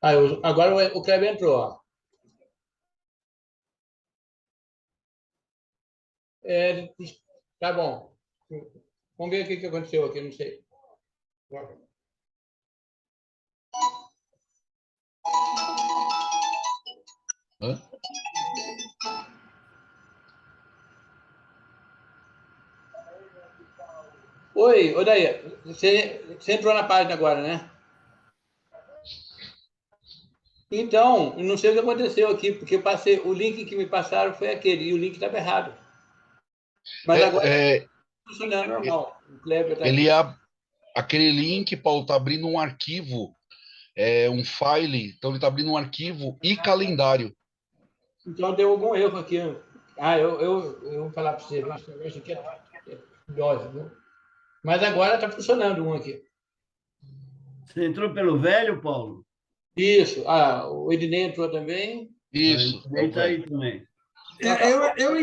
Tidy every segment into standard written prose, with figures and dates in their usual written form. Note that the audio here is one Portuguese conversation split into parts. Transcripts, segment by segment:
Agora o Kleber entrou, ó. É, tá bom. Vamos ver o que aconteceu aqui, não sei. Hã? Oi, Odaí, você entrou na página agora, né? Então, não sei o que aconteceu aqui, porque eu passei, o link que me passaram foi aquele, e o link estava errado. Mas agora É, é, está funcionando normal. O Kleber está ele aqui. é aquele link, Paulo, tá abrindo um arquivo, um file, então ele está abrindo um arquivo e calendário. Então deu algum erro aqui. Eu vou falar para você, esse negócio aqui é dose, viu? Mas agora está funcionando um aqui. Você entrou pelo velho, Paulo? Isso. Ah, o Ednei entrou também. Isso. Ele está aí também. Eu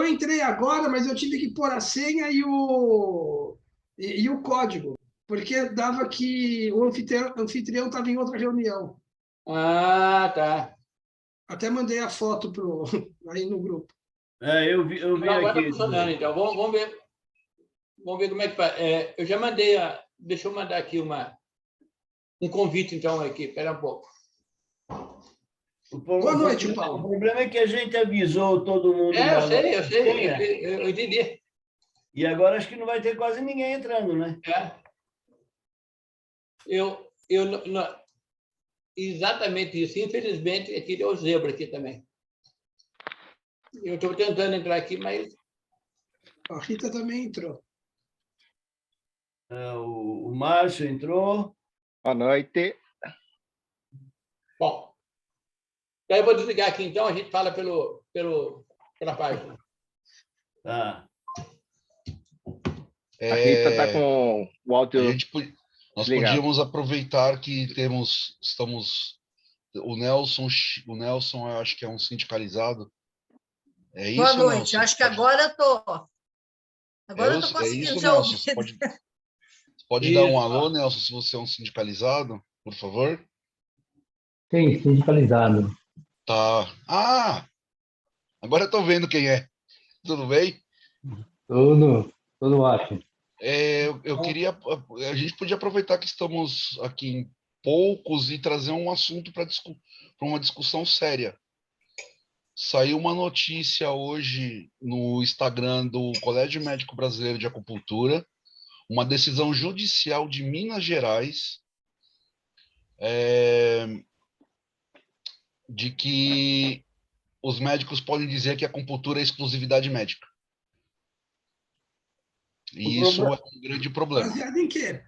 entrei agora, mas eu tive que pôr a senha e o código, porque dava que o anfitrião estava em outra reunião. Ah, tá. Até mandei a foto aí no grupo. Eu vi Agora está aqui. funcionando, então. Vamos ver. Vamos ver como é que faz. Eu já mandei deixa eu mandar aqui um convite, então, aqui. Espera um pouco. Boa noite, Paulo. O problema é que a gente avisou todo mundo. Eu sei. Eu entendi. E agora acho que não vai ter quase ninguém entrando, né? Exatamente isso. Infelizmente, aqui deu zebra aqui também. Eu estou tentando entrar aqui, mas... A Rita também entrou. O Márcio entrou. Boa noite. Bom, daí eu vou desligar aqui, então, a gente fala pela página. Tá. A Rita está com o áudio Nós ligado. podíamos aproveitar que estamos... O Nelson, eu acho que é um sindicalizado. É isso, Boa noite. Nelson? Acho que agora eu tô. Agora eu tô conseguindo isso, te Nelson. ouvir. Você pode dar um alô, Nelson, se você é um sindicalizado, por favor? Sim, sindicalizado. Tá. Agora eu estou vendo quem é. Tudo bem? Tudo ótimo. Eu queria... A gente podia aproveitar que estamos aqui em poucos e trazer um assunto para uma discussão séria. Saiu uma notícia hoje no Instagram do Colégio Médico Brasileiro de Acupuntura, uma decisão judicial de Minas Gerais, de que os médicos podem dizer que a acupuntura é exclusividade médica. E isso é um grande problema. Baseado em quê?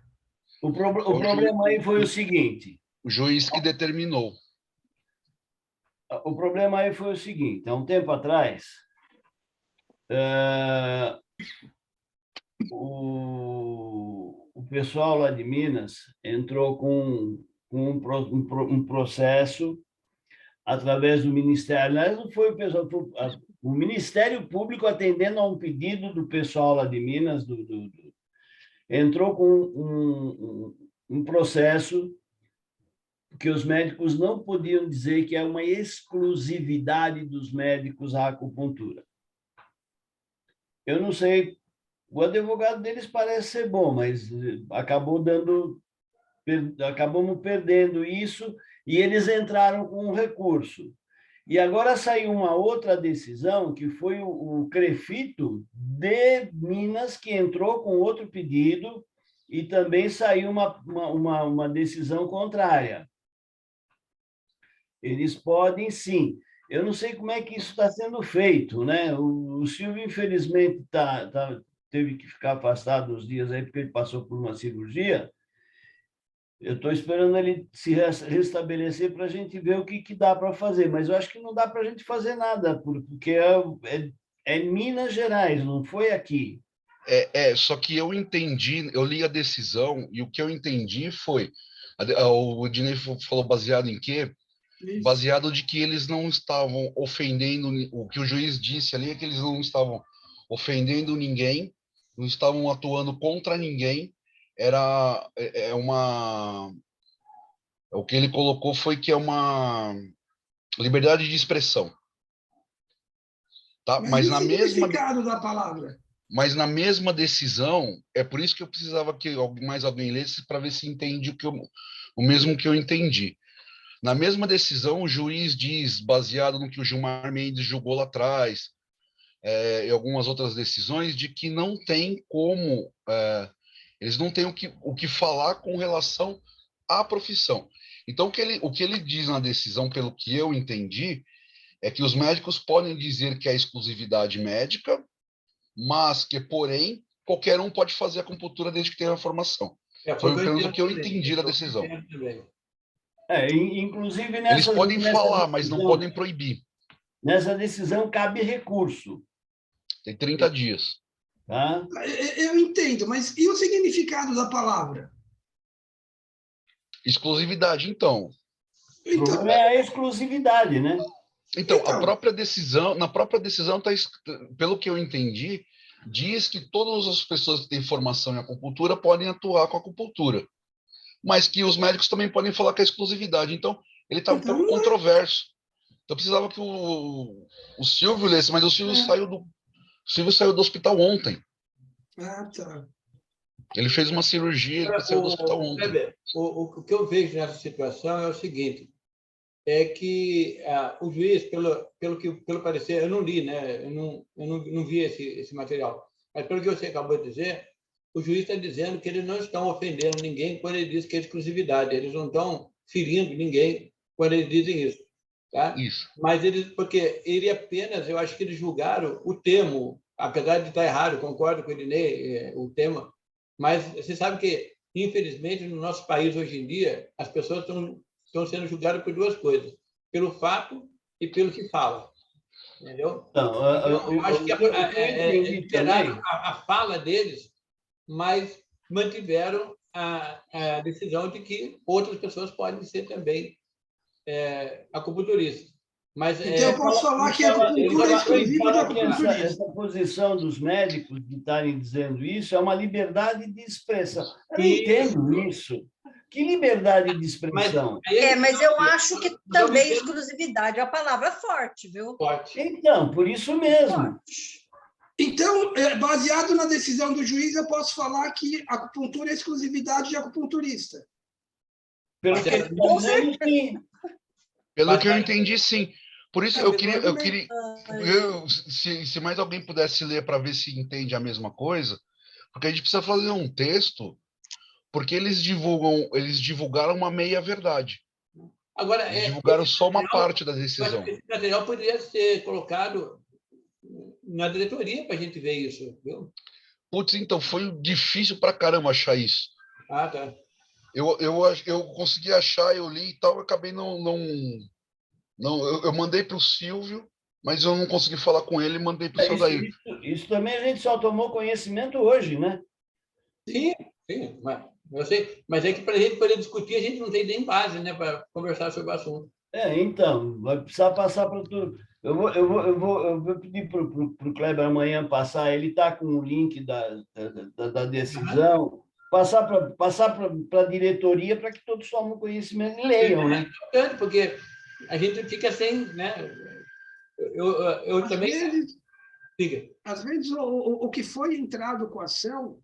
O problema aí foi o seguinte. O juiz que determinou. O problema aí foi o seguinte. Há um tempo atrás, o pessoal lá de Minas entrou com um processo através do Ministério. Aliás, não foi o pessoal, foi o Ministério Público atendendo a um pedido do pessoal lá de Minas, entrou com um processo que os médicos não podiam dizer que é uma exclusividade dos médicos à acupuntura. Eu não sei, o advogado deles parece ser bom, mas acabamos perdendo isso e eles entraram com um recurso. E agora saiu uma outra decisão, que foi o CREFITO de Minas, que entrou com outro pedido, e também saiu uma decisão contrária. Eles podem, sim. Eu não sei como é que isso está sendo feito, né? O Silvio, infelizmente, teve que ficar afastado uns dias aí, porque ele passou por uma cirurgia. Eu estou esperando ele se restabelecer para a gente ver o que dá para fazer, mas eu acho que não dá para a gente fazer nada, porque é Minas Gerais, não foi aqui. Só que eu entendi, eu li a decisão, e o que eu entendi foi, o Dinei falou baseado em quê? Isso. Baseado de que eles não estavam ofendendo, o que o juiz disse ali é que eles não estavam ofendendo ninguém, não estavam atuando contra ninguém, era uma O que ele colocou foi que é uma liberdade de expressão. Tá? Mas e o significado da palavra? Mas na mesma decisão, é por isso que eu precisava que mais alguém lesse para ver se entende o mesmo que eu entendi. Na mesma decisão, o juiz diz, baseado no que o Gilmar Mendes julgou lá atrás, e algumas outras decisões, de que não tem como, eles não têm o que falar com relação à profissão. Então, o que ele diz na decisão, pelo que eu entendi, é que os médicos podem dizer que é exclusividade médica, mas que, porém, qualquer um pode fazer acupuntura desde que tenha a formação. Foi pelo menos o que eu entendi da decisão. Inclusive Eles podem falar, mas não podem proibir. Nessa decisão cabe recurso. Tem 30 dias. Tá? Eu entendo, mas e o significado da palavra? Exclusividade, então. O problema é a exclusividade, né? Então, na própria decisão, tá, pelo que eu entendi, diz que todas as pessoas que têm formação em acupuntura podem atuar com acupuntura, mas que os médicos também podem falar que é exclusividade. Então, ele está um pouco controverso. Então, eu precisava que o Silvio lesse, mas o Silvio saiu do hospital ontem. Ah, tá. Ele fez uma cirurgia, ele saiu do hospital ontem. O que eu vejo nessa situação é o seguinte, é que o juiz, pelo parecer, eu não li, né? Eu não vi esse material, mas pelo que você acabou de dizer, o juiz está dizendo que eles não estão ofendendo ninguém quando ele diz que é exclusividade, eles não estão ferindo ninguém quando eles dizem isso. Tá? Isso. Mas porque ele apenas, eu acho que eles julgaram o termo, apesar de estar errado, concordo com o Ednei, o tema, mas você sabe que, infelizmente, no nosso país hoje em dia, as pessoas estão sendo julgadas por duas coisas, pelo fato e pelo que fala. Entendeu? Então, eu acho que esperaram a fala deles, mas mantiveram a decisão de que outras pessoas podem ser também acupunturistas. Mas, então, eu posso falar que a acupuntura é exclusiva de acupunturismo. Essa posição dos médicos de estarem dizendo isso é uma liberdade de expressão. Eu não entendo isso. Que liberdade de expressão? Mas eu acho que também exclusividade é a palavra forte, viu? Forte. Então, por isso mesmo. Então, baseado na decisão do juiz, eu posso falar que a acupuntura é exclusividade de acupunturista. Pelo que ele está dizendo, sim. Pelo que eu entendi, sim. Por isso, eu queria se mais alguém pudesse ler para ver se entende a mesma coisa, porque a gente precisa fazer um texto, porque eles divulgaram uma meia-verdade. Agora, eles divulgaram só uma parte da decisão. Esse material poderia ser colocado na diretoria para a gente ver isso, viu? Putz, então, foi difícil pra caramba achar isso. Ah, tá. Eu consegui achar, eu li e tal, eu acabei eu mandei para o Silvio, mas eu não consegui falar com ele e mandei para o Saldair. Isso também a gente só tomou conhecimento hoje, né? Sim, eu sei, mas é que para a gente poder discutir, a gente não tem nem base, né, para conversar sobre o assunto. Então, vai precisar passar para tudo. Eu vou pedir para o Kleber amanhã passar, ele está com o link da decisão, passar para a diretoria para que todos tomem conhecimento e leiam, né? É importante, porque a gente fica sem, né? Eu também... Às vezes, o que foi entrado com a ação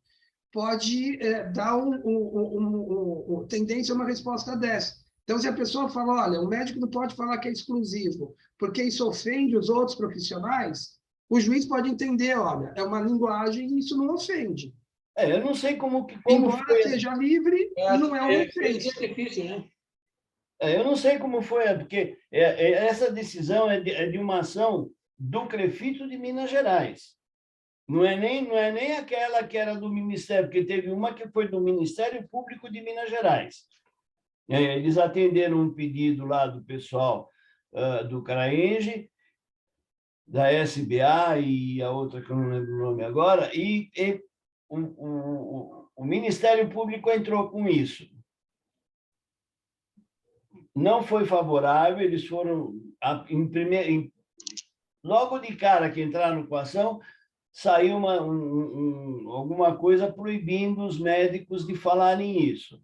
pode dar tendência a uma resposta dessa. Então, se a pessoa fala, olha, o médico não pode falar que é exclusivo, porque isso ofende os outros profissionais, o juiz pode entender, olha, é uma linguagem e isso não ofende. Eu não sei como Embora foi... seja livre, não é uma ofensa. É difícil, né? Eu não sei como foi, porque essa decisão é de uma ação do Crefito de Minas Gerais. Não é nem aquela que era do Ministério, porque teve uma que foi do Ministério Público de Minas Gerais. Eles atenderam um pedido lá do pessoal do CRAENGE, da SBA e a outra que eu não lembro o nome agora, e o Ministério Público entrou com isso. Não foi favorável, eles foram... logo de cara que entraram com a ação, saiu alguma coisa proibindo os médicos de falarem isso.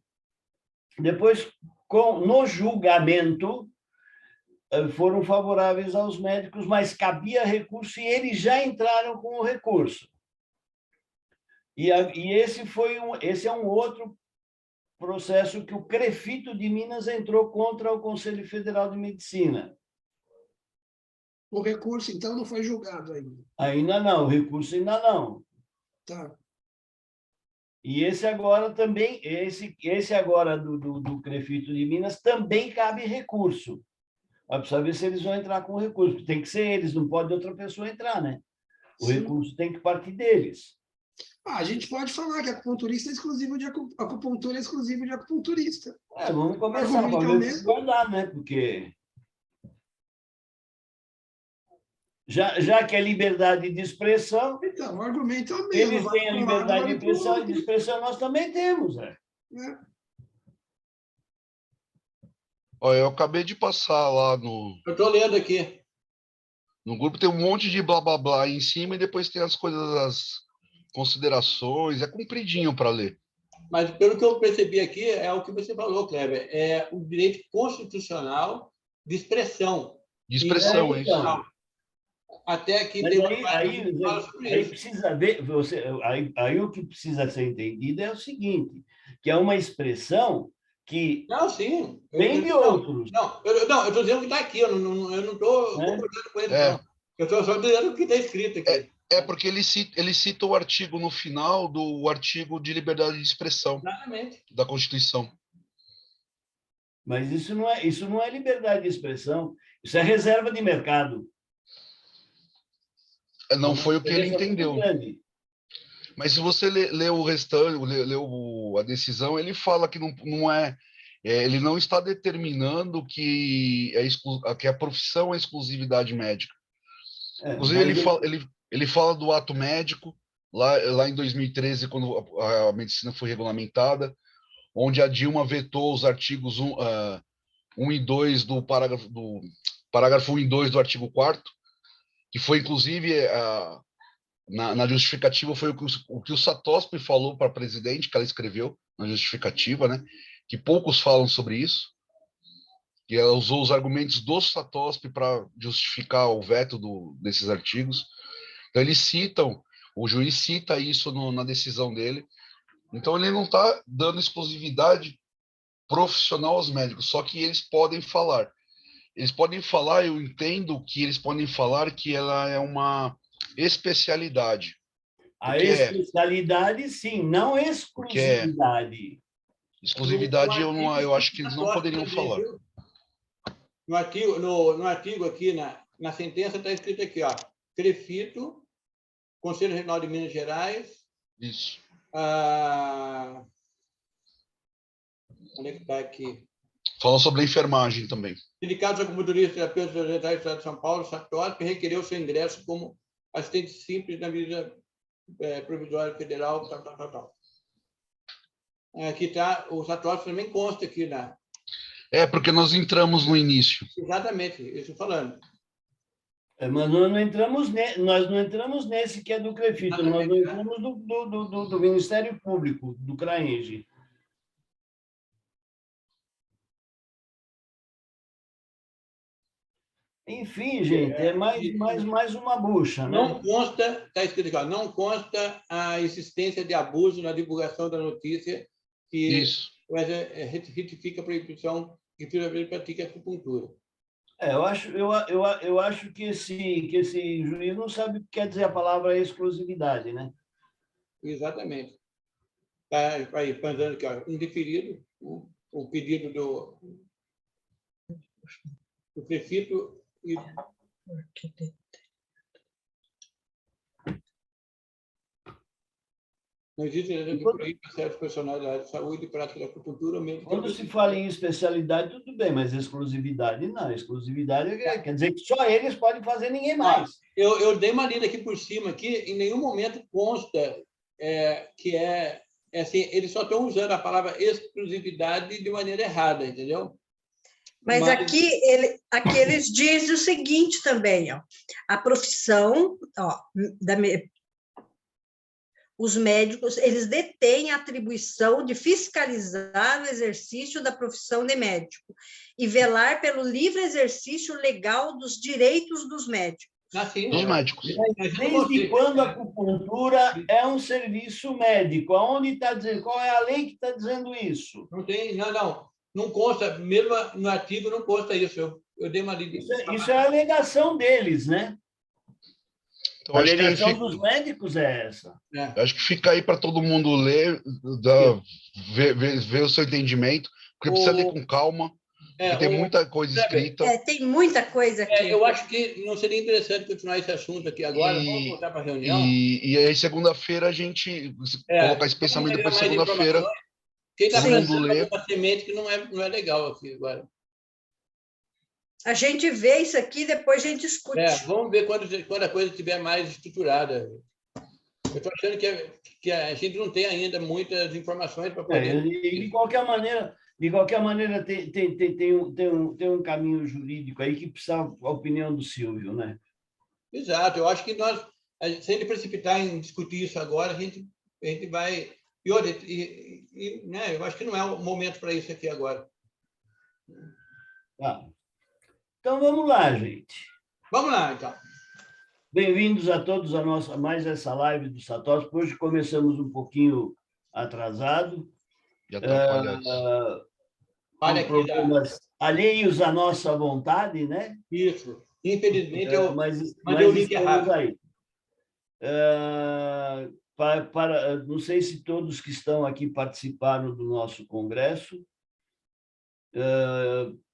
Depois no julgamento, foram favoráveis aos médicos, mas cabia recurso e eles já entraram com o recurso. E esse é um outro processo que o CREFITO de Minas entrou contra o Conselho Federal de Medicina. O recurso, então, não foi julgado ainda. Ainda não, o recurso ainda não. Tá. E esse agora também, esse agora do CREFITO de Minas também cabe recurso. Vai precisar ver se eles vão entrar com o recurso. Tem que ser eles, não pode outra pessoa entrar, né? O Sim. recurso tem que partir deles. A gente pode falar que acupunturista é exclusivo de acupuntura é exclusivo de acupunturista. Vamos começar para ver se vai dar, né? Porque já que é liberdade de expressão, Então, o argumento é o mesmo. eles têm a liberdade de expressão, nós também temos. É. Ó, eu acabei de passar lá Eu estou lendo aqui. no grupo, tem um monte de blá blá blá aí em cima e depois tem as coisas, as considerações, é compridinho para ler. Mas, pelo que eu percebi aqui, é o que você falou, Kleber, é o direito constitucional de expressão. De expressão, é isso. Então, Até aqui mas tem uma parte que fala sobre aí isso. precisa ver, aí o que precisa ser entendido é o seguinte, que é uma expressão que Não, sim. vem de outros. Eu estou dizendo o que está aqui, eu não estou Né? concordando com ele, É. não. Eu estou só dizendo o que está escrito aqui. É porque ele cita o artigo no final do artigo de liberdade de expressão Exatamente. da Constituição. Mas isso não é liberdade de expressão, isso é reserva de mercado. Não foi o que ele entendeu. Grande. Mas se você lê o restante, a decisão, ele fala que não é, ele não está determinando que a profissão é exclusividade médica. Inclusive, ele fala do ato médico, lá em 2013, quando a medicina foi regulamentada, onde a Dilma vetou os artigos 1 e 2 do parágrafo 1 e 2 do artigo 4º, que foi, inclusive, na justificativa, foi o que o Satospe falou para a presidente, que ela escreveu na justificativa, né? Que poucos falam sobre isso, que ela usou os argumentos do Satospe para justificar o veto desses artigos. Então, eles citam, o juiz cita isso na decisão dele. Então, ele não está dando exclusividade profissional aos médicos, só que eles podem falar. Eu entendo que eles podem falar que ela é uma especialidade. A especialidade, sim, não exclusividade. Exclusividade, eu acho que eles não poderiam falar. No artigo aqui, na sentença, está escrito aqui, ó, CREFITO, Conselho Regional de Minas Gerais. Isso. Onde é que está aqui? Fala sobre a enfermagem também. Sindicato de Acupunturistas e Terapeutas Orientais do Estado de São Paulo, Satospe, requereu seu ingresso como assistente simples na medida provisória federal, tal. Aqui está, o Satospe também consta aqui na... Porque nós entramos no início. Exatamente, isso falando. Mas nós não entramos nesse que é do CREFITO, nós não entramos do Ministério Público, do CRAENGE. Enfim, gente, é mais uma bucha, né? Não consta, está escrito aqui, não consta a existência de abuso na divulgação da notícia que retifica a proibição que finalmente pratica acupuntura. Eu acho que esse juiz não sabe o que quer dizer a palavra exclusividade, né? Exatamente. Está aí, pensando aqui, ó, indeferido, o pedido do CREFITO e... Não existe proíbe certos profissionais da área de saúde e prática da acupuntura. Quando se fala em especialidade, tudo bem, mas exclusividade não. Exclusividade quer dizer que só eles podem fazer, ninguém mais. Eu dei uma lida aqui por cima, aqui, em nenhum momento consta que assim, eles só estão usando a palavra exclusividade de maneira errada, entendeu? Mas aqui eles dizem o seguinte também, ó, a profissão, ó, Os médicos, eles detêm a atribuição de fiscalizar o exercício da profissão de médico e velar pelo livre exercício legal dos direitos dos médicos. Assim, Dos médicos. Desde quando a acupuntura é um serviço médico? Aonde está dizendo? Qual é a lei que está dizendo isso? Não tem, não consta, mesmo no artigo não consta isso. Eu dei uma lida. Isso é a alegação deles, né? Então, A acho que alegação dos médicos é essa. acho que fica aí para todo mundo ler, ver o seu entendimento, porque precisa ler com calma, porque tem muita coisa escrita. Tem muita coisa aqui. Eu acho que não seria interessante continuar esse assunto aqui agora. Vamos voltar para a reunião. E aí, segunda-feira, a gente colocar esse pensamento depois, segunda-feira. Quem está todo mundo plantando lê. uma semente que não é legal aqui agora. A gente vê isso aqui, depois a gente discute. Vamos ver quando a coisa estiver mais estruturada. Eu estou achando que a gente não tem ainda muitas informações para poder... De qualquer maneira tem um caminho jurídico aí que precisa da opinião do Silvio, né? Exato. Eu acho que se ele precipitar em discutir isso agora, a gente vai... né, eu acho que não é o momento para isso aqui agora. Tá. Então, vamos lá, gente. Vamos lá, então. Bem-vindos a todos a mais essa live do Satoshi. Hoje começamos um pouquinho atrasado. E atrapalhados. Olha aqui, problemas alheios à nossa vontade, né? Isso. Infelizmente, mas mandei o link estamos errado. aí. Não sei se todos que estão aqui participaram do nosso congresso.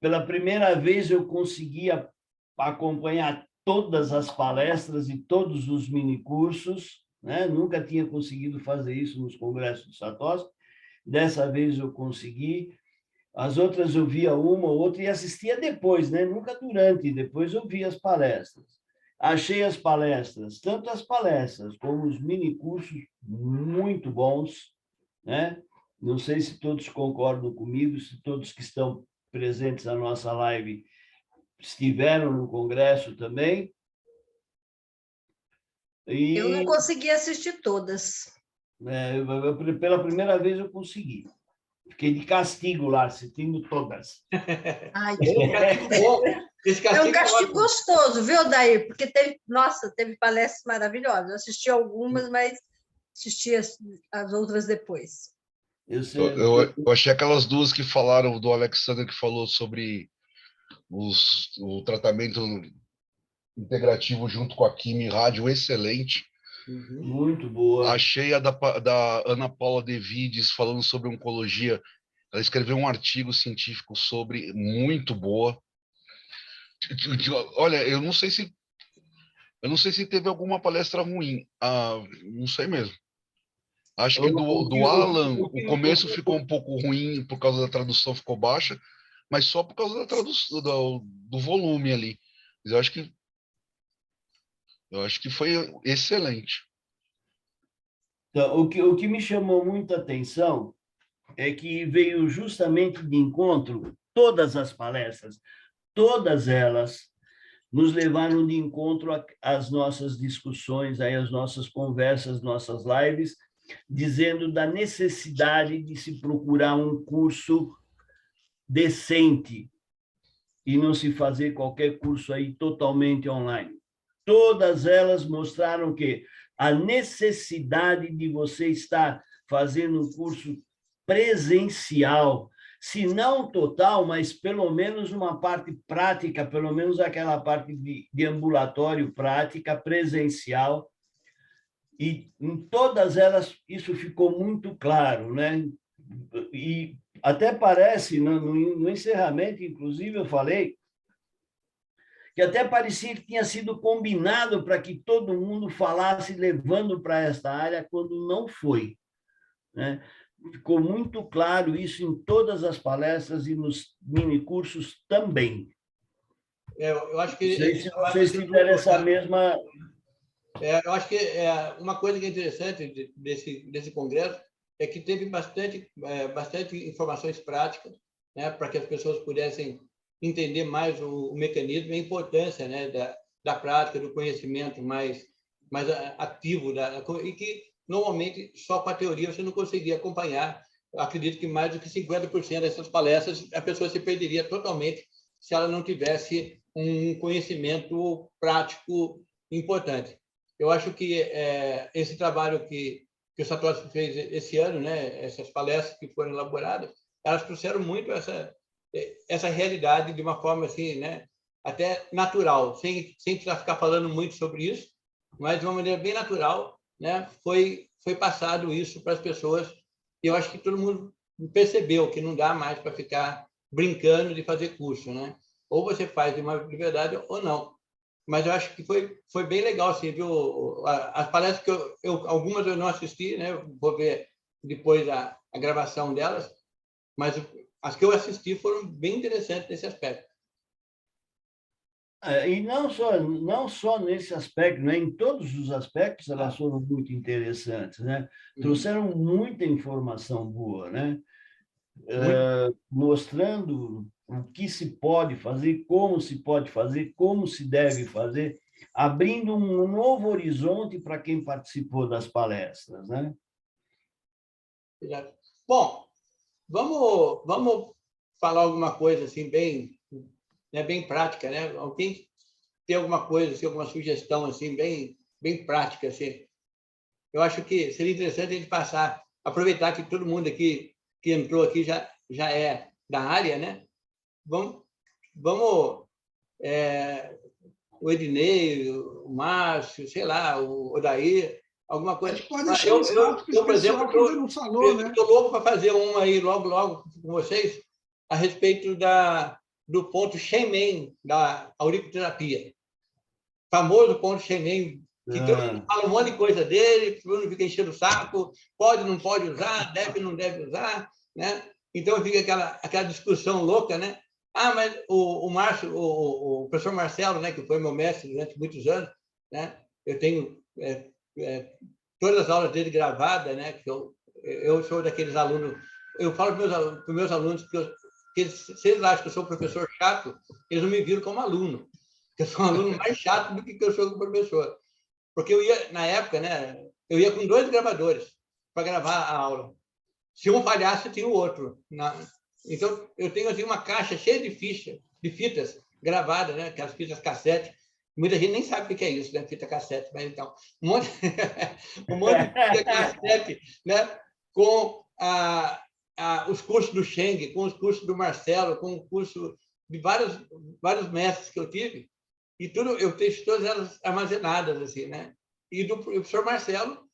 Pela primeira vez eu consegui acompanhar todas as palestras e todos os minicursos, né? Nunca tinha conseguido fazer isso nos congressos do Satoshi. Dessa vez eu consegui. As outras eu via uma ou outra e assistia depois, né? Nunca durante, depois eu via as palestras. Achei as palestras, tanto as palestras como os minicursos, muito bons, né? Não sei se todos concordam comigo, se todos que estão presentes na nossa live estiveram no congresso também. Eu não consegui assistir todas. Pela primeira vez eu consegui. Fiquei de castigo lá, assistindo todas. Ai, É um castigo gostoso, viu, Dair? Porque teve palestras maravilhosas. Eu assisti algumas, mas assisti as outras depois. Eu achei aquelas duas que falaram, do Alexander, que falou sobre o tratamento integrativo junto com a quimio e rádio, excelente. Muito boa. Achei a da Ana Paula De Vides falando sobre oncologia. Ela escreveu um artigo científico sobre, muito boa. Olha, eu não sei se teve alguma palestra ruim. Não sei mesmo. Acho que do Alan, o começo ficou um pouco ruim por causa da tradução, ficou baixa, mas só por causa da tradução, do volume ali. Mas eu acho que foi excelente. Então, o que me chamou muita atenção é que veio justamente de encontro todas as palestras, todas elas nos levaram de encontro às nossas discussões, às nossas conversas, nossas lives, dizendo da necessidade de se procurar um curso decente e não se fazer qualquer curso aí totalmente online. Todas elas mostraram que a necessidade de você estar fazendo um curso presencial, se não total, mas pelo menos uma parte prática, pelo menos aquela parte de ambulatório prática, presencial. E em todas elas isso ficou muito claro, né? E até parece, no encerramento, inclusive, eu falei que até parecia que tinha sido combinado para que todo mundo falasse levando para esta área, quando não foi, né? Ficou muito claro isso em todas as palestras e nos minicursos também. Eu acho que... Se vocês tiverem essa mesma... Eu acho que uma coisa que é interessante desse congresso é que teve bastante informações práticas, né, para que as pessoas pudessem entender mais o mecanismo e a importância, né, da prática, do conhecimento mais ativo, e que normalmente, só com a teoria você não conseguia acompanhar. Eu acredito que mais do que 50% dessas palestras a pessoa se perderia totalmente se ela não tivesse um conhecimento prático importante. Eu acho que esse trabalho que o Satoshi fez esse ano, né, essas palestras que foram elaboradas, elas trouxeram muito essa realidade de uma forma assim, né, até natural, sem precisar ficar falando muito sobre isso, mas de uma maneira bem natural, né, foi passado isso para as pessoas. E eu acho que todo mundo percebeu que não dá mais para ficar brincando de fazer curso, né? Ou você faz de verdade ou não. Mas eu acho que foi bem legal, assim, viu? As palestras que algumas eu não assisti, né? Vou ver depois a gravação delas, mas as que eu assisti foram bem interessantes nesse aspecto. E não só nesse aspecto, né? Em todos os aspectos elas foram muito interessantes, né? Trouxeram muita informação boa, né? Mostrando o que se pode fazer, como se pode fazer, como se deve fazer, abrindo um novo horizonte para quem participou das palestras, né? Bom, vamos falar alguma coisa assim bem prática, né? Alguém tem alguma coisa, assim, alguma sugestão assim bem prática assim? Eu acho que seria interessante a gente aproveitar que todo mundo aqui que entrou aqui já é da área, né? Vamos o Ednei, o Márcio, sei lá, o Odair, alguma coisa. A gente pode deixar um espaço para o pessoal que ainda não falou, né? Estou louco para fazer uma aí logo com vocês a respeito do ponto Shenmen da auriculoterapia. Famoso ponto Shenmen, que todo mundo fala um monte de coisa dele, todo mundo fica enchendo o saco, pode, não pode usar, deve, não deve usar, né? Então fica aquela discussão louca, né? Mas o Márcio, o professor Marcelo, né, que foi meu mestre durante muitos anos, né? Eu tenho todas as aulas dele gravadas, né? Que eu sou daqueles alunos. Eu falo para os meus alunos que se eles acham que eu sou um professor chato, eles não me viram como aluno. Eu sou um aluno mais chato do que eu sou como professor. Porque eu ia, na época, né? Eu ia com 2 gravadores para gravar a aula. Se um falhasse, tinha o outro. Então, eu tenho assim, uma caixa cheia de fitas gravadas, né? Aquelas fitas cassete. Muita gente nem sabe o que é isso, né? Fita cassete, mas então, um monte de fita cassete, né? Com os cursos do Cheng, com os cursos do Marcelo, com o curso de vários mestres que eu tive, e tudo, eu tenho todas elas armazenadas, assim, né? E o professor Marcelo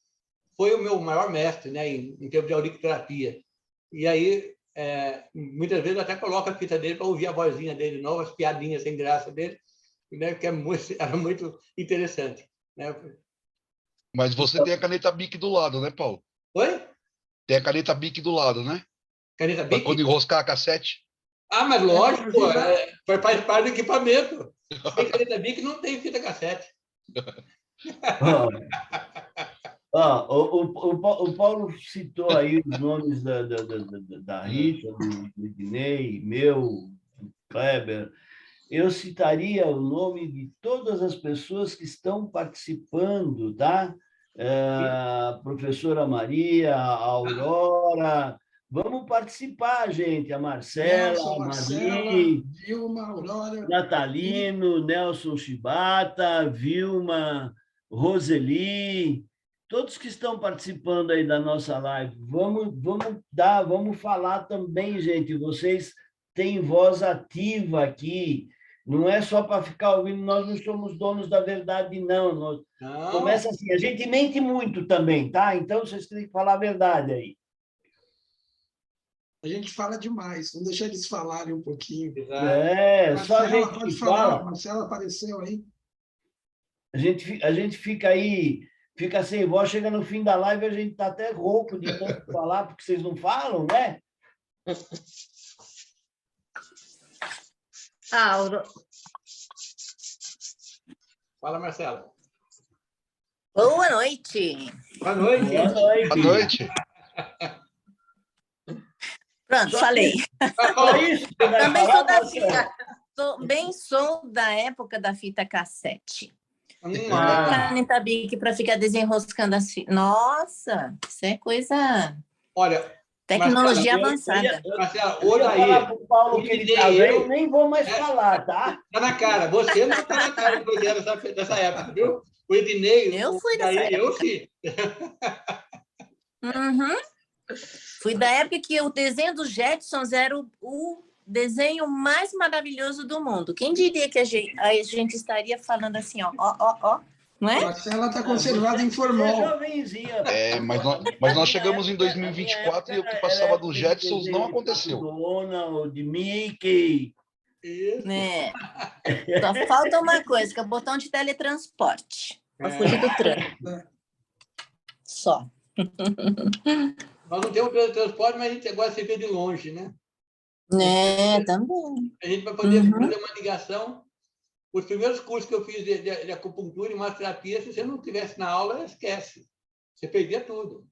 foi o meu maior mestre, né? Em termos de auriculoterapia. E aí, muitas vezes eu até coloco a fita dele para ouvir a vozinha dele de novo, as piadinhas sem graça dele, né? Que era muito interessante, né? Mas você tem a caneta Bic do lado, né, Paulo? Oi? Tem a caneta Bic do lado, né? Caneta Para Bic? quando enroscar a cassete. Mas lógico, faz parte do equipamento. Sem caneta Bic não tem fita cassete. O Paulo citou aí os nomes da Rita, do Ednei, meu, do Kleber. Eu citaria o nome de todas as pessoas que estão participando, tá? A professora Maria, a Aurora. Vamos participar, gente. A Marcela, a Marli, Vilma, Aurora, Natalino, Nelson Shibata, Vilma, Roseli, todos que estão participando aí da nossa live. Vamos falar também, gente. Vocês têm voz ativa aqui. Não é só para ficar ouvindo, nós não somos donos da verdade, não. Começa assim, a gente mente muito também, tá? Então, vocês têm que falar a verdade aí. A gente fala demais, vamos deixar eles falarem um pouquinho. Só a gente pode que falar, fala. Marcela apareceu aí. A gente fica aí, fica sem voz, chega no fim da live, a gente está até rouco de tanto falar, porque vocês não falam, né? Fala, Marcelo. Boa noite. Boa noite. Boa noite. Boa noite. Pronto, falei. Só isso que vai Também falar, sou da Marcelo? sou da época da fita cassete. Ah, Caneta Bic para ficar desenroscando as Nossa, isso é coisa... olha, Tecnologia Eu avançada. Marcelo, eu ô ia daí, falar para o Paulo que ele está eu- velho, nem vou mais falar, tá? tá na cara. Você não tá na cara que você era dessa época, viu? O Ednei, Eu o fui dessa daí, eu época. sim. Uhum. Fui da época que o desenho dos Jetsons era o desenho mais maravilhoso do mundo. Quem diria que a gente estaria falando assim, ó, não é? Marcela está conservada em Você é formol. jovenzinha. Mas nós chegamos em 2024 e o que passava dos Jetsons não aconteceu. Donald, Mickey. Isso. Né? Só falta uma coisa, que é o botão de teletransporte. Para fugir do trânsito. Só. Nós não temos teletransporte, mas a gente gosta de se ver de longe, né? Né, também. A gente vai poder Uhum. fazer uma ligação. Os primeiros cursos que eu fiz de acupuntura e massoterapia, se você não estivesse na aula, esquece. Você perdia tudo.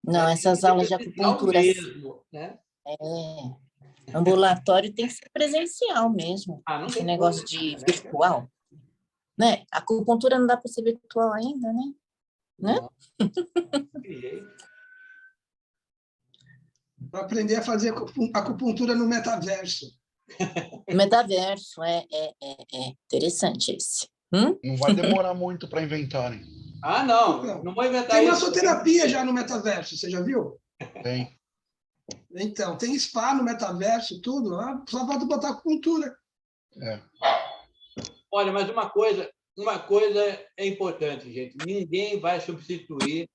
Não, essas aulas de acupuntura mesmo, né? Ambulatório tem que ser presencial mesmo. Não Esse tem negócio como, de né? virtual. Né? A acupuntura não dá para ser virtual ainda, né? Não. Que jeito. Para aprender a fazer acupuntura no metaverso. Metaverso, é interessante esse. Não vai demorar muito para inventarem. Não. Não vou inventar Tem isso. massoterapia já no metaverso, você já viu? Tem. Então, tem spa no metaverso, tudo. Só falta botar acupuntura. Olha, mas uma coisa é importante, gente. Ninguém vai substituir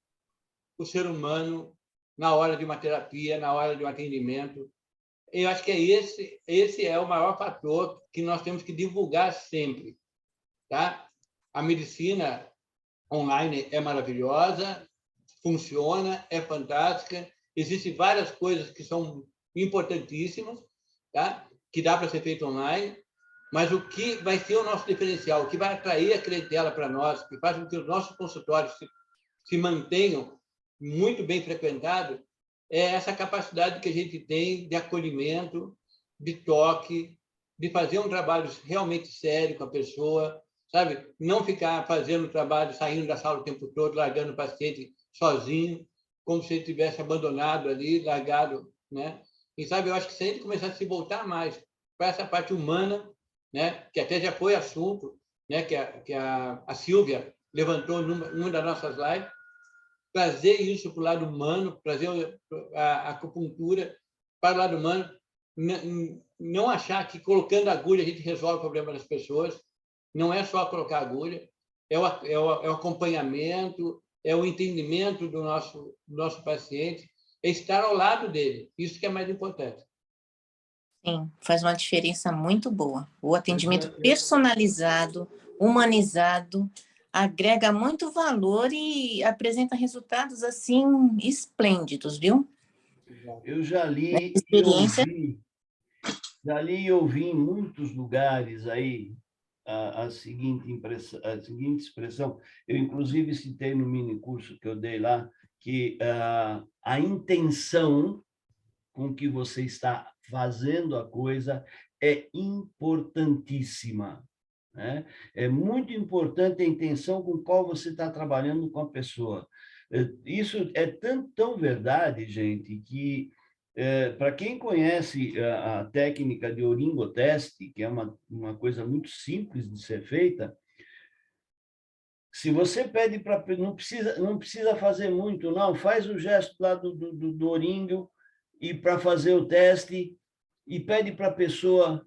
o ser humano na hora de uma terapia, na hora de um atendimento. Eu acho que esse é o maior fator que nós temos que divulgar sempre, tá? A medicina online é maravilhosa, funciona, é fantástica. Existem várias coisas que são importantíssimas, tá? Que dá para ser feito online. Mas o que vai ser o nosso diferencial, o que vai atrair a clientela para nós, que faz com que os nossos consultórios se mantenham muito bem frequentados, é essa capacidade que a gente tem de acolhimento, de toque, de fazer um trabalho realmente sério com a pessoa, sabe? Não ficar fazendo trabalho, saindo da sala o tempo todo, largando o paciente sozinho, como se ele tivesse abandonado ali, largado, né? E, sabe, eu acho que se a gente começar a se voltar mais para essa parte humana, né, que até já foi assunto, né, que a Silvia levantou numa das nossas lives, trazer isso para o lado humano, trazer a acupuntura para o lado humano, não achar que colocando agulha a gente resolve o problema das pessoas, não é só colocar agulha, é o acompanhamento, é o entendimento do nosso paciente, é estar ao lado dele, isso que é mais importante. Sim, faz uma diferença muito boa. O atendimento personalizado, humanizado, agrega muito valor e apresenta resultados, assim, esplêndidos, viu? Eu já li Experiência. e ouvi em muitos lugares aí a seguinte expressão. Eu, inclusive, citei no mini curso que eu dei lá, que a intenção com que você está fazendo a coisa é importantíssima, né? É muito importante a intenção com qual você está trabalhando com a pessoa. Isso é tão verdade, gente, que para quem conhece a técnica de oringoteste, que é uma coisa muito simples de ser feita, se você pede para... Não precisa fazer muito, não. Faz o gesto lá do oringo e para fazer o teste e pede para a pessoa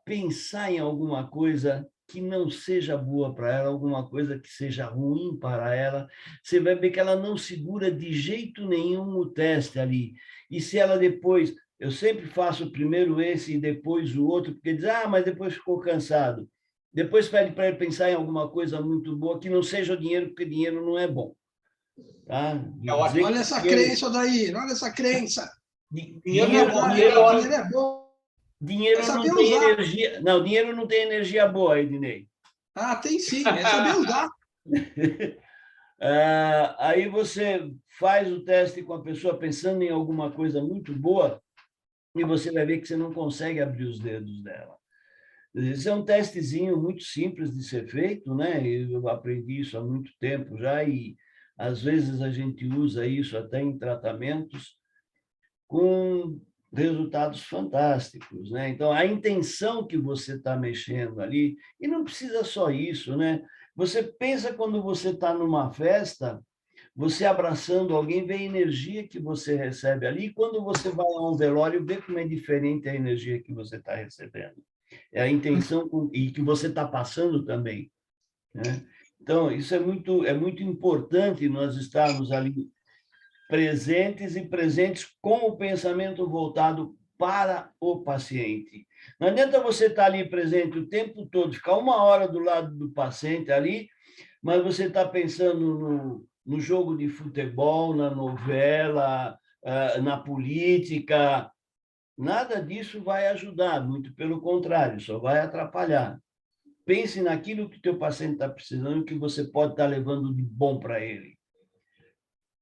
pensar em alguma coisa que não seja boa para ela, alguma coisa que seja ruim para ela. Você vai ver que ela não segura de jeito nenhum o teste ali. E se ela depois... Eu sempre faço primeiro esse e depois o outro, porque diz, mas depois ficou cansado. Depois pede para ele pensar em alguma coisa muito boa, que não seja o dinheiro, porque dinheiro não é bom. Tá? Olha essa crença daí, olha essa crença. Dinheiro é bom. Dinheiro não tem energia. Não, dinheiro não tem energia boa, Ednei. Tem sim, é saber usar. Aí você faz o teste com a pessoa pensando em alguma coisa muito boa e você vai ver que você não consegue abrir os dedos dela. Esse é um testezinho muito simples de ser feito, né? Eu aprendi isso há muito tempo já e às vezes a gente usa isso até em tratamentos com resultados fantásticos, né? Então, a intenção que você está mexendo ali, e não precisa só isso, né? Você pensa quando você está numa festa, você abraçando alguém, vê a energia que você recebe ali, e quando você vai a um velório, vê como é diferente a energia que você está recebendo. É a intenção e que você está passando também, né? Então, isso é muito importante nós estarmos ali presentes e presentes com o pensamento voltado para o paciente. Não adianta você estar ali presente o tempo todo, ficar 1 hora do lado do paciente ali, mas você está pensando no jogo de futebol, na novela, na política. Nada disso vai ajudar, muito pelo contrário, só vai atrapalhar. Pense naquilo que o teu paciente está precisando, que você pode estar levando de bom para ele.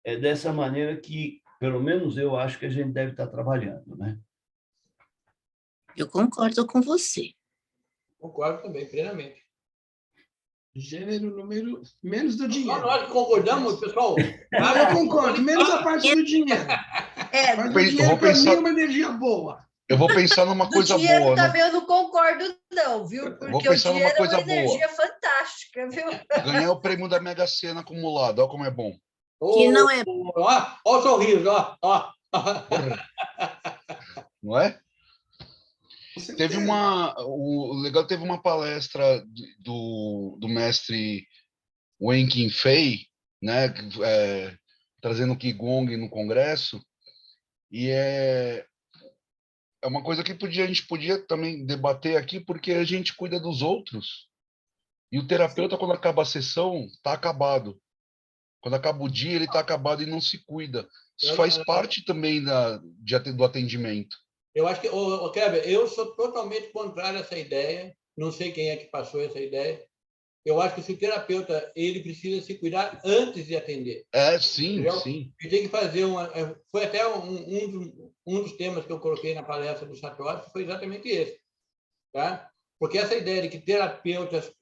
É dessa maneira que, pelo menos eu acho que a gente deve estar trabalhando, né? Eu concordo com você. Concordo também, plenamente. Gênero, número, menos do Só dinheiro. nós que concordamos, pessoal. Eu concordo, menos a parte do dinheiro. É, A parte do Eu dinheiro, vou para mim, pensar- é uma energia boa. Eu vou pensar numa do coisa dinheiro boa, né? também eu não concordo, não, viu? Vou Porque o pensar numa dinheiro é uma coisa boa. energia fantástica, viu? Ganhar o prêmio da Mega Sena acumulado, olha como é bom. Que não é- Ó o sorriso, ó. Não é? Com certeza. O legal teve uma palestra do mestre Wen Qinfei, né, trazendo o Qigong no congresso, e é uma coisa que a gente podia também debater aqui, porque a gente cuida dos outros, e o terapeuta, quando acaba a sessão, está acabado. Quando acaba o dia, ele está acabado e não se cuida. Isso faz parte também do atendimento. Eu acho que, Kleber, eu sou totalmente contrário a essa ideia. Não sei quem é que passou essa ideia. Eu acho que o terapeuta ele precisa se cuidar antes de atender. Sim, Entendeu? sim. E tem que fazer foi até um dos temas que eu coloquei na palestra do Satori, foi exatamente esse, tá? Porque essa ideia de que terapeutas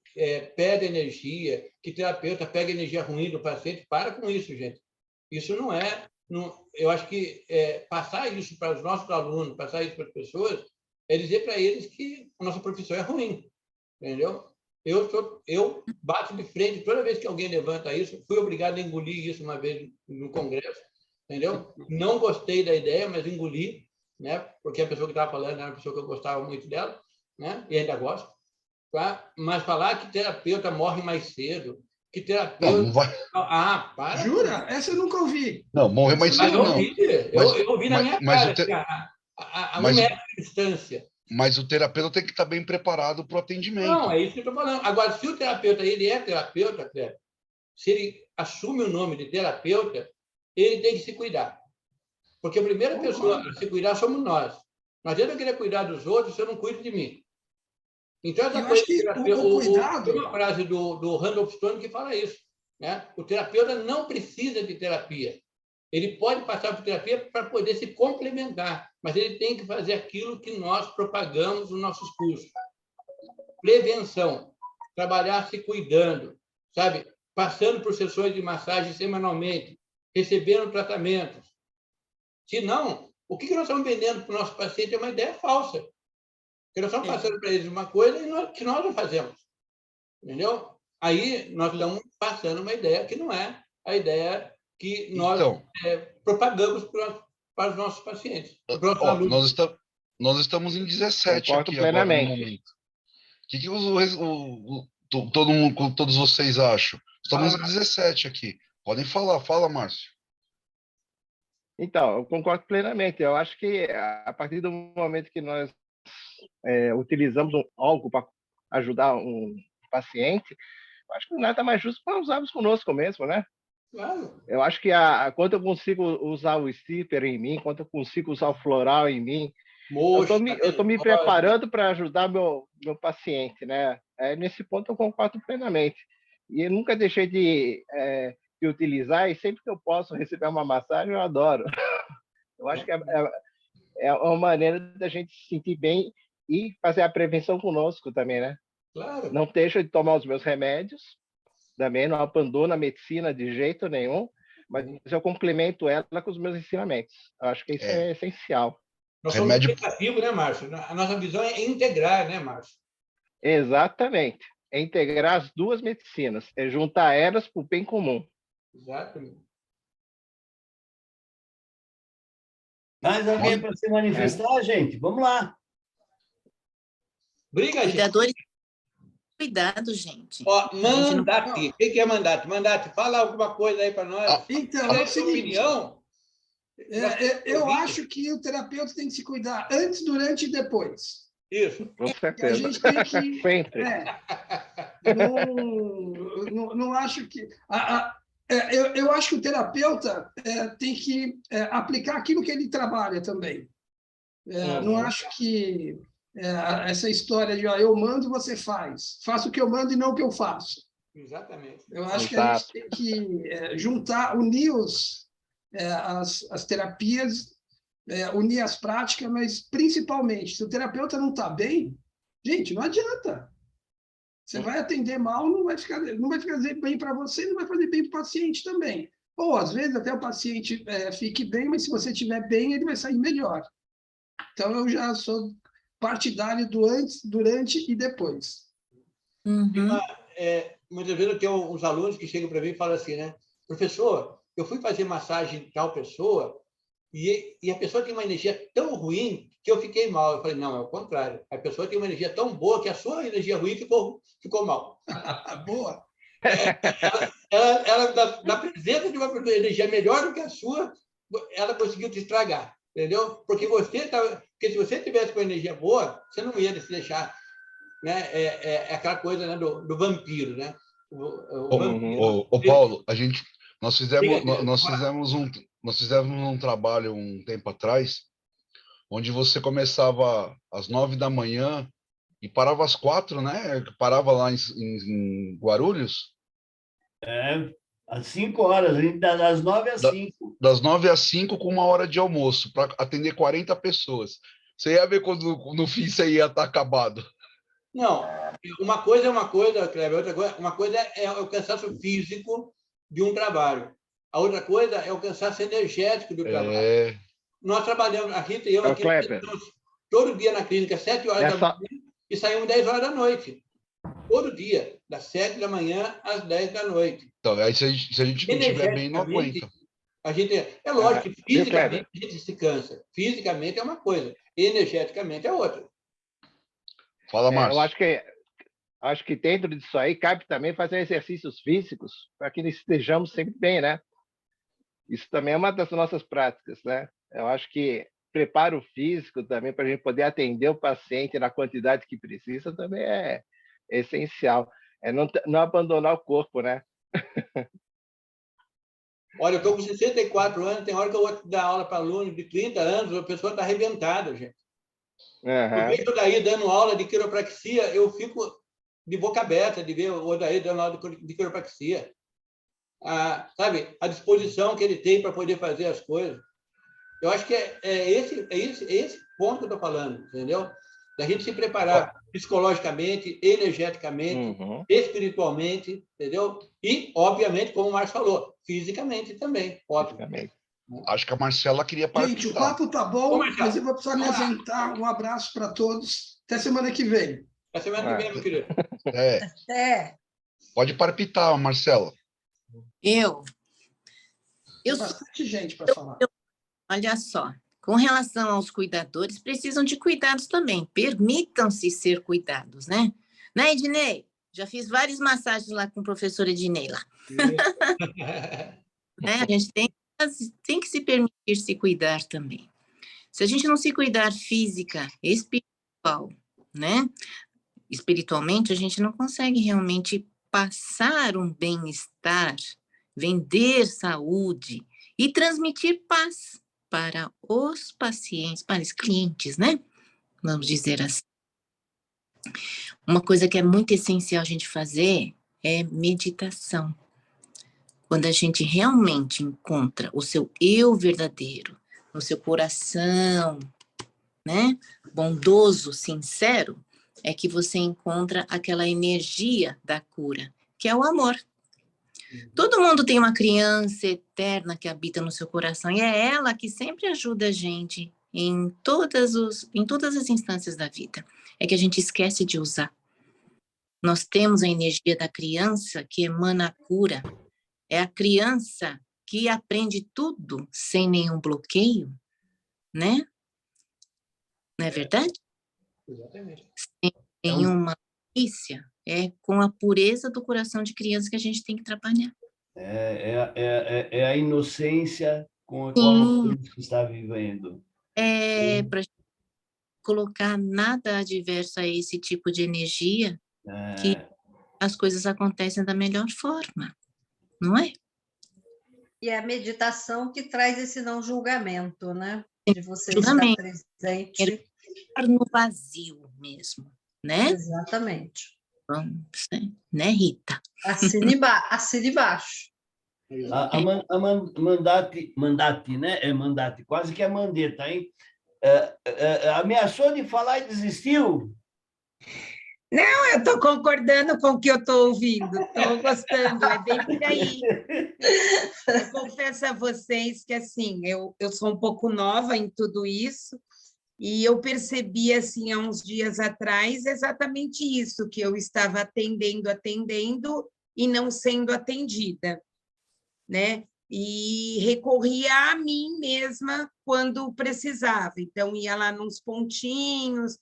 pedem energia, que terapeuta pega energia ruim do paciente, para com isso, gente. Isso não é. Eu acho que passar isso para os nossos alunos, passar isso para as pessoas, é dizer para eles que a nossa profissão é ruim, entendeu? Eu bato de frente toda vez que alguém levanta isso. Fui obrigado a engolir isso uma vez no congresso, entendeu? Não gostei da ideia, mas engoli, né? Porque a pessoa que estava falando era uma pessoa que eu gostava muito dela, né? E ainda gosto, tá? Mas falar que terapeuta morre mais cedo, que terapeuta... Não vai. Para. Jura? Essa eu nunca ouvi. Não, morrer mais Mas cedo eu não. ouvi, eu ouvi na minha cara, a 1 metro de distância. Mas o terapeuta tem que estar bem preparado para o atendimento. Não, é isso que eu estou falando. Agora, se o terapeuta ele é terapeuta, Cleber, se ele assume o nome de terapeuta, ele tem que se cuidar. Porque a primeira pessoa a se cuidar somos nós. Não adianta eu querer cuidar dos outros se eu não cuido de mim. Então, essa Eu coisa acho que o cuidado... Tem uma frase do Randolph Stone que fala isso, né? O terapeuta não precisa de terapia. Ele pode passar por terapia para poder se complementar, mas ele tem que fazer aquilo que nós propagamos nos nossos cursos. Prevenção, trabalhar se cuidando, sabe? Passando por sessões de massagem semanalmente, recebendo tratamentos. Se não, o que nós estamos vendendo para o nosso paciente é uma ideia falsa. Porque nós estamos passando para eles uma coisa que nós não fazemos. Entendeu? Aí nós estamos passando uma ideia que não é a ideia que nós propagamos para os nossos pacientes. Nós estamos em 17 Concordo aqui plenamente. agora no momento. O que todos vocês acham? Estamos em 17 aqui. Podem falar. Fala, Márcio. Então, eu concordo plenamente. Eu acho que a partir do momento que nós utilizamos algo para ajudar um paciente, eu acho que nada mais justo para usarmos conosco mesmo, né? Claro. Eu acho que quando eu consigo usar o zíper em mim, quando eu consigo usar o floral em mim, eu estou me preparando para ajudar meu paciente, né? Nesse ponto eu concordo plenamente. E eu nunca deixei de utilizar, e sempre que eu posso receber uma massagem, eu adoro. Eu acho que é uma maneira da gente se sentir bem e fazer a prevenção conosco também, né? Claro. Não deixo de tomar os meus remédios, também não abandono a medicina de jeito nenhum, mas eu complemento ela com os meus ensinamentos. Eu acho que isso é essencial. Nós somos integrativos, né, Márcio? A nossa visão é integrar, né, Márcio? Exatamente. É integrar as duas medicinas, é juntar elas para o bem comum. Exatamente. Mais alguém para se manifestar, gente? Vamos lá. Briga, Cuidadores, cuidado, gente. Ó, Mandati. O que é Mandati? Mandati, fala alguma coisa aí para nós. Então, é o seguinte. Opinião? Eu acho que o terapeuta tem que se cuidar antes, durante e depois. Isso. Com certeza. A gente tem que... Sempre. Não acho que... Eu acho que o terapeuta tem que aplicar aquilo que ele trabalha também. Não acho que essa história de eu mando, você faz. Faça o que eu mando e não o que eu faço. Exatamente. Eu acho que a gente tem que juntar, unir as terapias, unir as práticas, mas principalmente, se o terapeuta não está bem, gente, não adianta. Você vai atender mal, não vai fazer bem para você, não vai fazer bem para o paciente também. Ou, às vezes, até o paciente fique bem, mas se você estiver bem, ele vai sair melhor. Então, eu já sou partidário do antes, durante e depois. Muitas vezes eu tenho uns alunos que chegam para mim e falam assim, né? Professor, eu fui fazer massagem em tal pessoa e a pessoa tem uma energia tão ruim que eu fiquei mal. Eu falei, não, é o contrário. A pessoa tem uma energia tão boa que a sua energia ruim ficou mal. Boa! Ela, na presença de uma energia melhor do que a sua, ela conseguiu te estragar, entendeu? Porque se você tivesse com energia boa, você não ia se deixar, né? É aquela coisa, né, do vampiro, né? O Paulo, nós fizemos um trabalho um tempo atrás, onde você começava às 9 da manhã e parava às 4, né? Parava lá em Guarulhos. Às 5 horas, das 9 às 5. Das 9 às 5, com 1 hora de almoço, para atender 40 pessoas. Você ia ver quando no fim você ia estar acabado. Não, uma coisa é uma coisa, Kleber, outra coisa, uma coisa é o cansaço físico de um trabalho. A outra coisa é o cansaço energético do trabalho. Nós trabalhamos, a Rita e eu, aqui, todo dia na clínica, 7 horas da manhã, e saímos 10 horas da noite. Todo dia, das 7 da manhã às 10 da noite. Então, aí se a gente não estiver bem, não aguenta. É lógico que fisicamente a gente se cansa. Fisicamente é uma coisa, energeticamente é outra. Fala, Márcio. Eu acho que dentro disso aí cabe também fazer exercícios físicos para que estejamos sempre bem, né? Isso também é uma das nossas práticas, né? Eu acho que preparo físico também para a gente poder atender o paciente na quantidade que precisa também é essencial. É não abandonar o corpo, né? Olha, eu estou com 64 anos, tem hora que eu vou dar aula para alunos de 30 anos, a pessoa está arrebentada, gente. O Odair dando aula de quiropraxia, eu fico de boca aberta de ver o Odair dando aula de quiropraxia. Sabe, a disposição que ele tem para poder fazer as coisas. Eu acho que é esse ponto que eu estou falando, entendeu? Da gente se preparar psicologicamente, energeticamente, espiritualmente, entendeu? E, obviamente, como o Márcio falou, fisicamente também, óbvio. Acho que a Marcela queria participar. Gente, o papo tá bom, mas eu vou precisar me ausentar. Um abraço para todos. Até semana que vem. Até semana que vem, meu querido. Pode palpitar, Marcela. Eu Tem bastante gente para falar. Olha só, com relação aos cuidadores, precisam de cuidados também. Permitam-se ser cuidados, né? Né, Ednei? Já fiz várias massagens lá com o professor Ednei lá. Né? A gente tem que se permitir se cuidar também. Se a gente não se cuidar física, espiritual, né? Espiritualmente, a gente não consegue realmente passar um bem-estar, vender saúde e transmitir paz para os pacientes, para os clientes, né? Vamos dizer assim. Uma coisa que é muito essencial a gente fazer é meditação. Quando a gente realmente encontra o seu eu verdadeiro, no seu coração, né? Bondoso, sincero, é que você encontra aquela energia da cura, que é o amor. Todo mundo tem uma criança eterna que habita no seu coração, e é ela que sempre ajuda a gente em todas as instâncias da vida. É que a gente esquece de usar. Nós temos a energia da criança que emana a cura. É a criança que aprende tudo sem nenhum bloqueio, né? Não é verdade? Exatamente. Sem nenhuma malícia. É com a pureza do coração de criança que a gente tem que trabalhar. É a inocência com a qual nós temos que estar vivendo. Para colocar nada adverso a esse tipo de energia, que as coisas acontecem da melhor forma, não é? E é a meditação que traz esse não julgamento, né? De você Julgamento. estar presente. No vazio mesmo, né? Exatamente. Vamos, né, Rita? Assine embaixo. Mandati, né? É Mandati, quase que é Mandetta, hein? Ameaçou de falar e desistiu? Não, eu estou concordando com o que eu estou ouvindo, estou gostando, é bem por aí. Eu confesso a vocês que, assim, eu sou um pouco nova em tudo isso, e eu percebi, assim, há uns dias atrás, exatamente isso, que eu estava atendendo, e não sendo atendida, né? E recorria a mim mesma quando precisava. Então, ia lá nos pontinhos,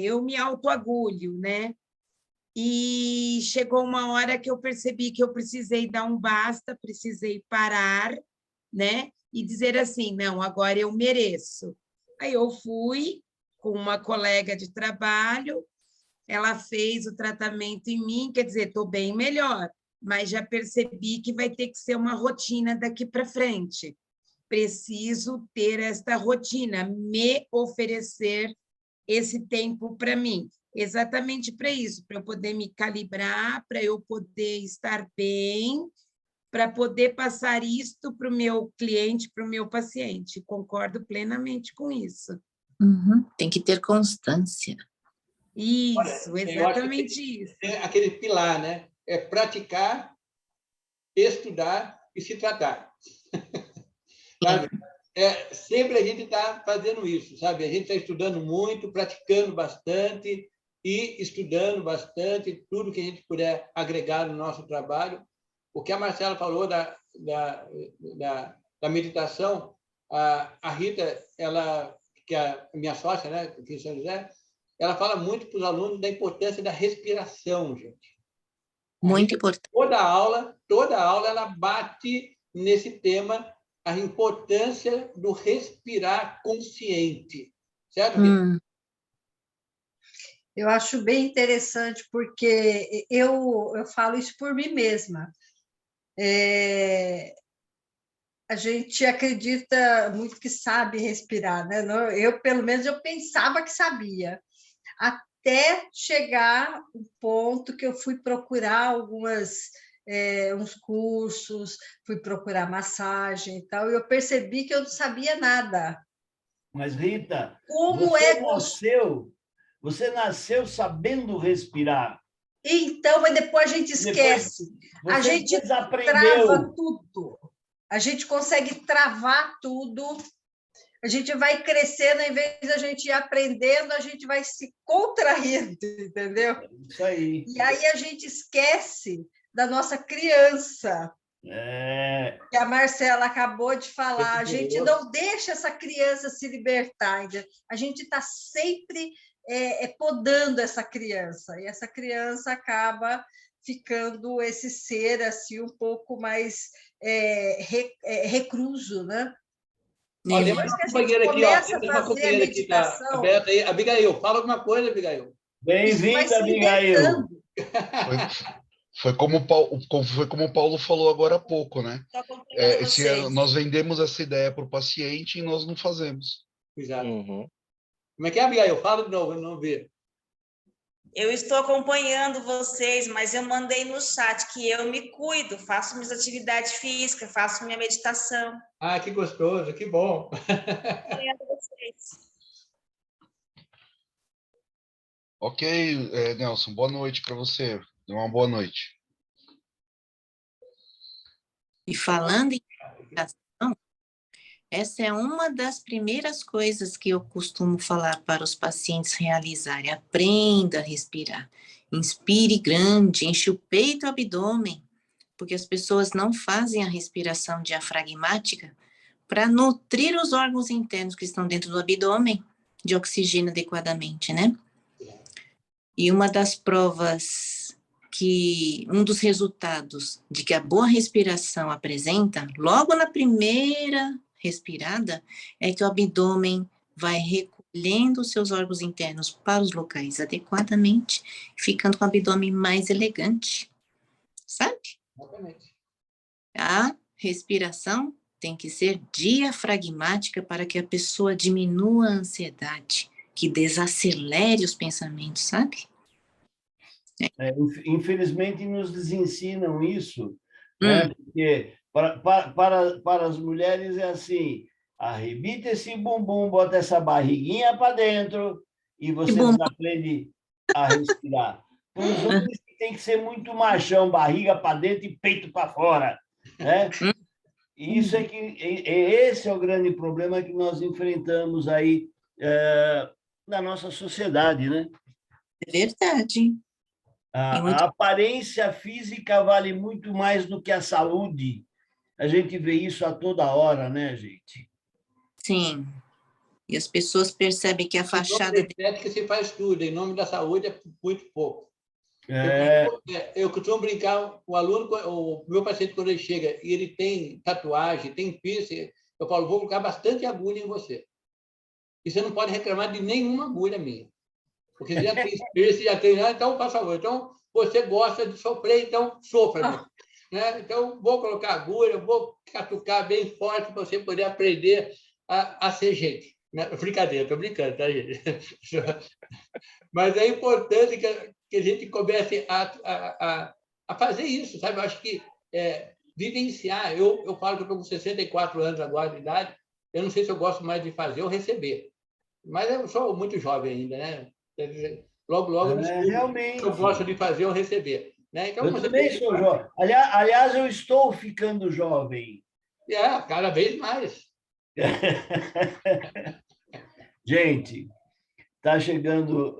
eu me autoagulho, né? E chegou uma hora que eu percebi que eu precisei dar um basta, precisei parar, né? E dizer assim, não, agora eu mereço. Aí eu fui com uma colega de trabalho, ela fez o tratamento em mim, quer dizer, estou bem melhor, mas já percebi que vai ter que ser uma rotina daqui para frente. Preciso ter esta rotina, me oferecer esse tempo para mim, exatamente para isso, para eu poder me calibrar, para eu poder estar bem, para poder passar isto para o meu cliente, para o meu paciente. Concordo plenamente com isso. Tem que ter constância. Isso, olha, exatamente isso. É aquele pilar, né? É praticar, estudar e se tratar. Sabe? Sempre a gente está fazendo isso, sabe? A gente está estudando muito, praticando bastante e estudando bastante tudo que a gente puder agregar no nosso trabalho. O que a Marcela falou da meditação, a Rita, ela, que é a minha sócia, né, aqui em São José, ela fala muito para os alunos da importância da respiração, gente. Muito importante. Toda aula ela bate nesse tema, a importância do respirar consciente, certo? Eu acho bem interessante, porque eu falo isso por mim mesma. A gente acredita muito que sabe respirar, né? Eu, pelo menos, eu pensava que sabia, até chegar o ponto que eu fui procurar uns cursos, fui procurar massagem e tal, e eu percebi que eu não sabia nada. Mas, Rita, Como você nasceu sabendo respirar. Então, mas depois a gente esquece. A gente trava tudo. A gente consegue travar tudo. A gente vai crescendo, em vez de a gente ir aprendendo, a gente vai se contraindo, entendeu? Isso aí. E aí a gente esquece da nossa criança. Que a Marcela acabou de falar. A gente não deixa essa criança se libertar. A gente está sempre podando essa criança. E essa criança acaba ficando esse ser assim, um pouco mais recluso, né? Olha, tem uma companheira aqui, ó. Tem uma companheira aqui, tá aberta aí. Abigail, fala alguma coisa, Abigail. Bem-vinda, Abigail. Foi como o Paulo falou agora há pouco, né? Nós vendemos essa ideia para o paciente e nós não fazemos. Exato. Como é que é, Abigail? Fala de novo, eu não vi. Eu estou acompanhando vocês, mas eu mandei no chat que eu me cuido, faço minhas atividades físicas, faço minha meditação. Ah, que gostoso, que bom. Obrigada a vocês. Ok, Nelson, boa noite para você. Uma boa noite. E falando em respiração, essa é uma das primeiras coisas que eu costumo falar para os pacientes realizarem. Aprenda a respirar. Inspire grande, enche o peito e o abdômen, porque as pessoas não fazem a respiração diafragmática para nutrir os órgãos internos que estão dentro do abdômen de oxigênio adequadamente, né? E uma das provas um dos resultados de que a boa respiração apresenta, logo na primeira respirada, é que o abdômen vai recolhendo os seus órgãos internos para os locais adequadamente, ficando com o abdômen mais elegante, sabe? Exatamente. A respiração tem que ser diafragmática para que a pessoa diminua a ansiedade, que desacelere os pensamentos, sabe? Infelizmente, nos desensinam isso, né? Porque para as mulheres é assim, arrebita esse bumbum, bota essa barriguinha para dentro e você desaprende a respirar. Para os homens tem que ser muito machão, barriga para dentro e peito para fora, né? E isso esse é o grande problema que nós enfrentamos aí na nossa sociedade, né? É verdade. A aparência física vale muito mais do que a saúde. A gente vê isso a toda hora, né, gente? Sim. E as pessoas percebem que a fachada... Em nome da estética se faz tudo, em nome da saúde é muito pouco. Eu costumo brincar, o meu paciente, quando ele chega e ele tem tatuagem, tem piercing, eu falo, vou colocar bastante agulha em você. E você não pode reclamar de nenhuma agulha minha. Porque já tem piercing, já tem... Então, por favor, então, você gosta de sofrer, então, sofra. Né? Então, vou colocar agulha, vou catucar bem forte para você poder aprender a ser gente. Brincadeira, estou brincando, tá, gente? Mas é importante que a gente comece a fazer isso, sabe? Eu acho que vivenciar... Eu falo que eu estou com 64 anos agora de idade, eu não sei se eu gosto mais de fazer ou receber. Mas eu sou muito jovem ainda, né? Logo, realmente. Eu gosto de fazer ou receber. Né? Então, eu também sou jovem. Aliás, eu estou ficando jovem. Cada vez mais. Gente, está chegando,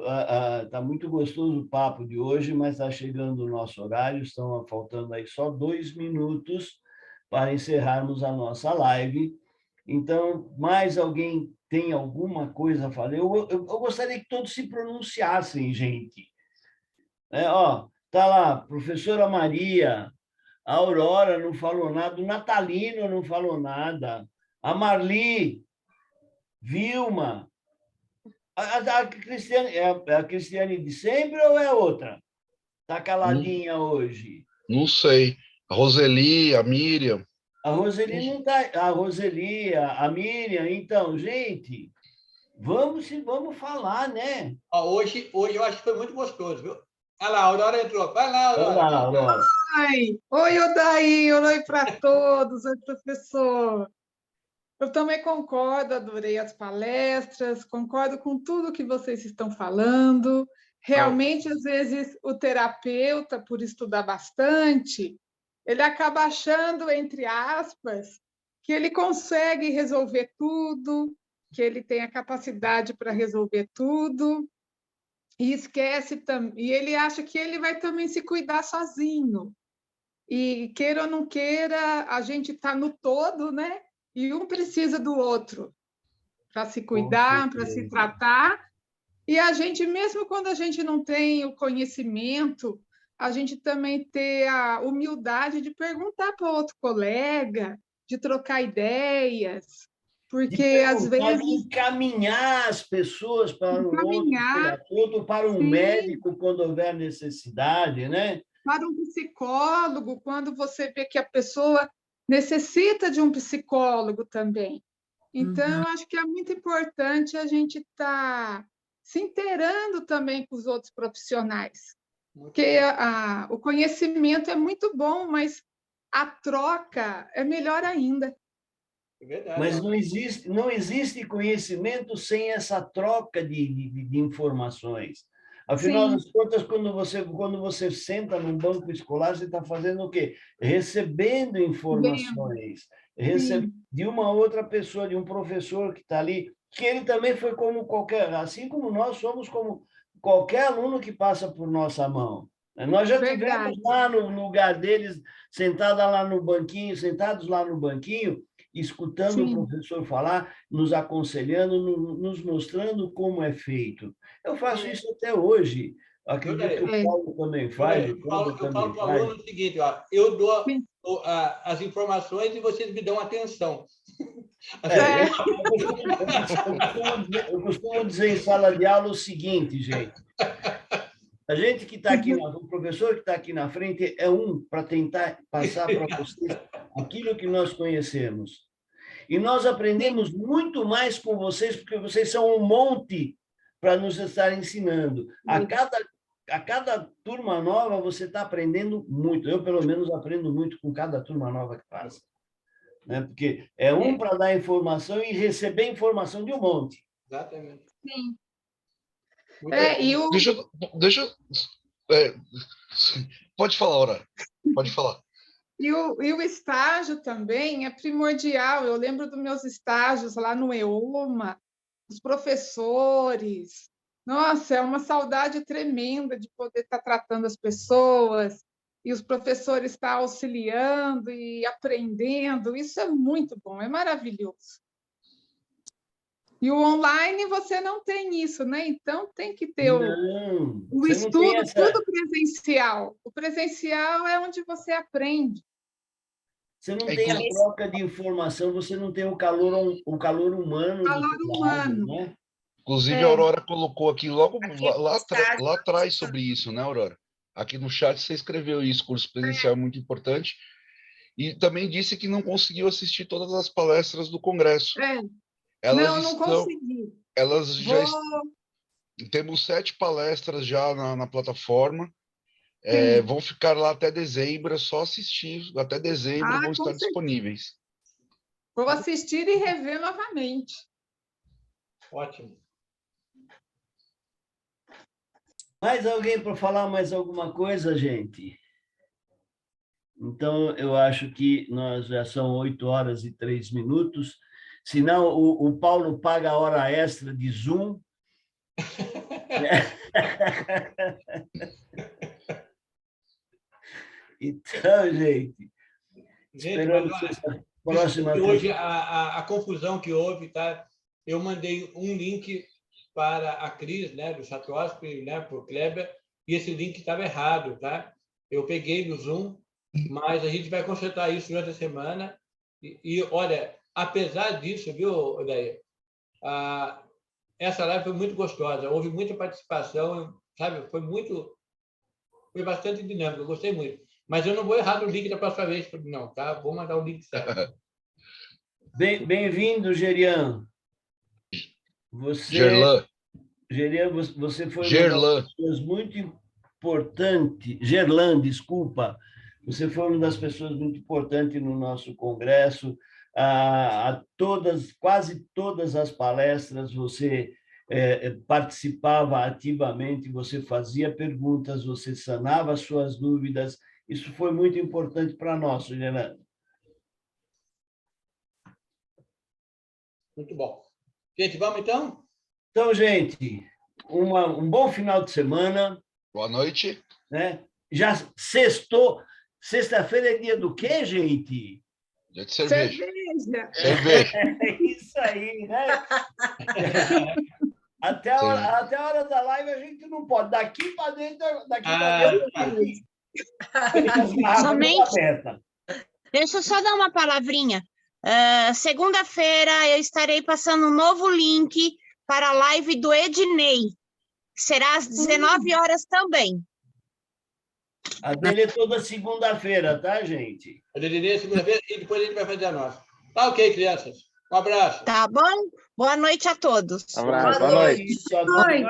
está muito gostoso o papo de hoje, mas está chegando o nosso horário, estão faltando aí só 2 minutos para encerrarmos a nossa live. Então, mais alguém tem alguma coisa a falar? Eu gostaria que todos se pronunciassem, gente. Tá lá, professora Maria, a Aurora não falou nada, o Natalino não falou nada, a Marli, Vilma, a Cristiane, é a Cristiane de sempre ou é outra? Está caladinha hoje? Não sei. A Roseli, a Miriam. A Roseli não está. A Roseli, a Miriam, então, gente, vamos falar, né? Hoje eu acho que foi muito gostoso, viu? Olha lá, a Aurora entrou. Vai lá, Aurora. Olá, Aurora. Oi, Odaí. Oi para todos. Oi, professor. Eu também concordo, adorei as palestras, concordo com tudo que vocês estão falando. Realmente, às vezes, o terapeuta, por estudar bastante, ele acaba achando, entre aspas, que ele consegue resolver tudo, que ele tem a capacidade para resolver tudo, e esquece e ele acha que ele vai também se cuidar sozinho. E queira ou não queira, a gente está no todo, né? E um precisa do outro para se cuidar, para se tratar. E a gente, mesmo quando a gente não tem o conhecimento, a gente também ter a humildade de perguntar para outro colega, de trocar ideias, porque às vezes... encaminhar as pessoas para um outro terapeuta, para um médico, quando houver necessidade, né? Para um psicólogo, quando você vê que a pessoa necessita de um psicólogo também. Então, eu acho que é muito importante a gente estar se inteirando também com os outros profissionais. Porque o conhecimento é muito bom, mas a troca é melhor ainda. É verdade. Mas não existe conhecimento sem essa troca de informações. Afinal das contas, quando você senta num banco escolar, você está fazendo o quê? Recebendo informações de uma outra pessoa, de um professor que está ali, que ele também foi como qualquer, assim como nós somos como qualquer aluno que passa por nossa mão. Nós já estivemos lá no lugar deles, sentados lá no banquinho, escutando o professor falar, nos aconselhando, nos mostrando como é feito. Eu faço isso até hoje. Acredito que o Paulo também faz. Eu falo para o aluno o seguinte, ó, eu dou as informações e vocês me dão atenção. Eu costumo dizer em sala de aula o seguinte, gente. A gente que está aqui, o professor que está aqui na frente é para tentar passar para vocês aquilo que nós conhecemos. E nós aprendemos muito mais com vocês, porque vocês são um monte para nos estar ensinando. A cada turma nova, você está aprendendo muito. Eu, pelo menos, aprendo muito com cada turma nova que passa. Né? Porque é para dar informação e receber informação de um monte. Exatamente. Sim. Pode falar, Aurora. Pode falar. E o estágio também é primordial. Eu lembro dos meus estágios lá no EOMA, os professores. Nossa, é uma saudade tremenda de poder estar tratando as pessoas e os professores estar auxiliando e aprendendo. Isso é muito bom, é maravilhoso. E o online você não tem isso, né? Então tem que ter o estudo, tudo presencial. O presencial é onde você aprende. Você não tem a troca de informação, você não tem o calor humano. Né? Inclusive, a Aurora colocou aqui logo lá atrás sobre isso, né, Aurora? Aqui no chat você escreveu isso, curso presencial é muito importante. E também disse que não conseguiu assistir todas as palestras do Congresso. Não consegui. Temos 7 palestras já na plataforma. Vão ficar lá até dezembro, é só assistir. Até dezembro vão estar disponíveis. Vou assistir e rever novamente. Ótimo. Mais alguém para falar mais alguma coisa, gente? Então, eu acho que nós já são 8h03. Senão, o Paulo paga a hora extra de Zoom. Então, gente, esperamos próxima. Hoje, a confusão que houve, tá? Eu mandei um link para a Cris, né, do Chatosp, né, para o Kleber, e esse link estava errado, tá? Eu peguei no Zoom, mas a gente vai consertar isso durante a semana. E olha, apesar disso, viu, Odeia? Essa live foi muito gostosa, houve muita participação, sabe? Foi bastante dinâmico, eu gostei muito. Mas eu não vou errar no link da próxima vez, não, tá? Vou mandar o link certo. Bem-vindo, Gerian. Gerian, você foi uma das pessoas muito importante. Gerlan, desculpa. Você foi uma das pessoas muito importantes no nosso congresso. Quase todas as palestras você participava ativamente, você fazia perguntas, você sanava as suas dúvidas. Isso foi muito importante para nós, Gerlan. Muito bom. Gente, vamos então? Então, gente, um bom final de semana. Boa noite. Né? Já sextou. Sexta-feira é dia do quê, gente? Dia de cerveja. Cerveja. É isso aí, né? Até a hora da live a gente não pode. Daqui para dentro, Somente. Deixa eu só dar uma palavrinha. Segunda-feira eu estarei passando um novo link para a live do Ednei. Será às 19h também. A dele é toda segunda-feira, tá, gente? A dele é segunda-feira e depois a gente vai fazer a nossa. Tá ok, crianças. Um abraço. Tá bom? Boa noite a todos. Boa noite. Boa noite.